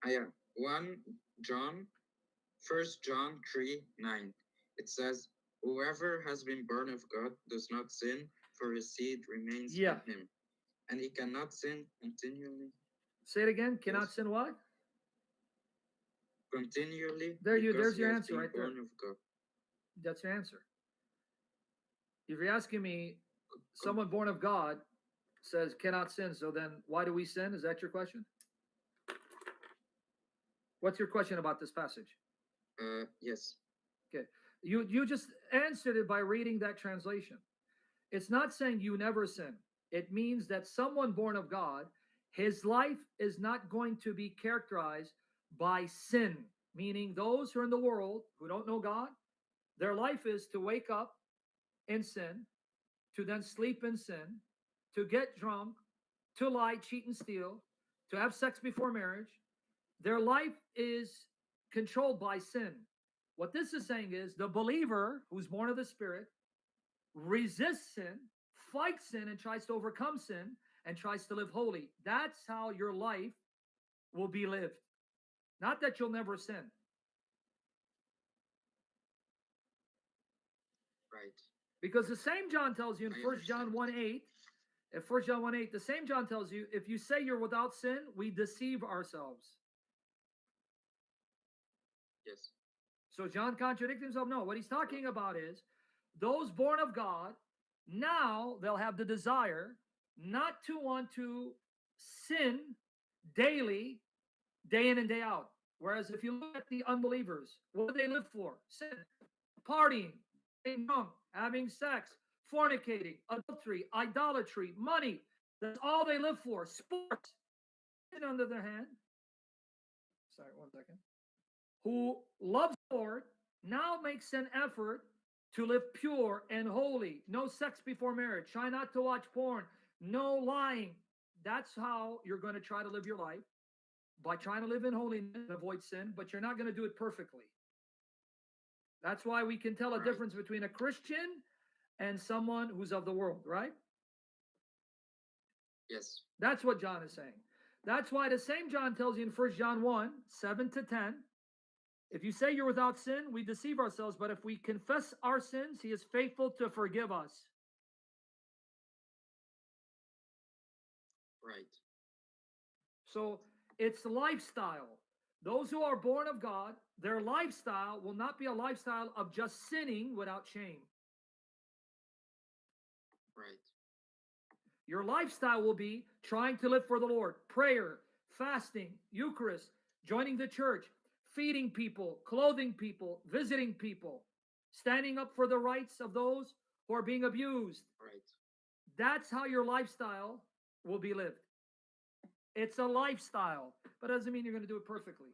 Yeah, 1 John, First John 3:9. It says, "Whoever has been born of God does not sin, for his seed remains Yeah. in him, and he cannot sin continually." Say it again. Cannot Yes, sin what? continually There you. because There's he your has answer been right there. born of God. That's your answer. If you're asking me, Com- someone born of God says cannot sin. So then, why do we sin? Is that your question? What's your question about this passage? yes, Okay. You just answered it by reading that translation. It's not saying you never sin. It means that someone born of God, his life is not going to be characterized by sin, meaning those who are in the world who don't know God, their life is to wake up in sin, to then sleep in sin, to get drunk, to lie, cheat, and steal, to have sex before marriage. Their life is controlled by sin. What this is saying is the believer who's born of the Spirit resists sin, fights sin, and tries to overcome sin and tries to live holy. That's how your life will be lived. Not that you'll never sin. right. Because the same John tells you in I First John understand. 1 8, in First John 1 8, the same John tells you if you say you're without sin, we deceive ourselves. Yes, So John contradicts himself? No, what he's talking about is those born of God, now they'll have the desire not to want to sin daily, day in and day out. Whereas if you look at the unbelievers, what do they live for? Sin, partying, getting drunk, having sex, fornicating, adultery, idolatry, money. That's all they live for. Sports. And on the other hand, sorry, 1 second, who loves the Lord now makes an effort to live pure and holy. No sex before marriage. Try not to watch porn. No lying. That's how you're going to try to live your life, by trying to live in holiness and avoid sin, but you're not going to do it perfectly. That's why we can tell a right. difference between a Christian and someone who's of the world, right? Yes, That's what John is saying. That's why the same John tells you in First John 1 7 to 10, if you say you're without sin, we deceive ourselves, but if we confess our sins, he is faithful to forgive us. right. So it's lifestyle. Those who are born of God, their lifestyle will not be a lifestyle of just sinning without shame. Right. Your lifestyle will be trying to live for the Lord, prayer, fasting, Eucharist, joining the church, feeding people, clothing people, visiting people, standing up for the rights of those who are being abused. Right. That's how your lifestyle will be lived. It's a lifestyle, but it doesn't mean you're going to do it perfectly.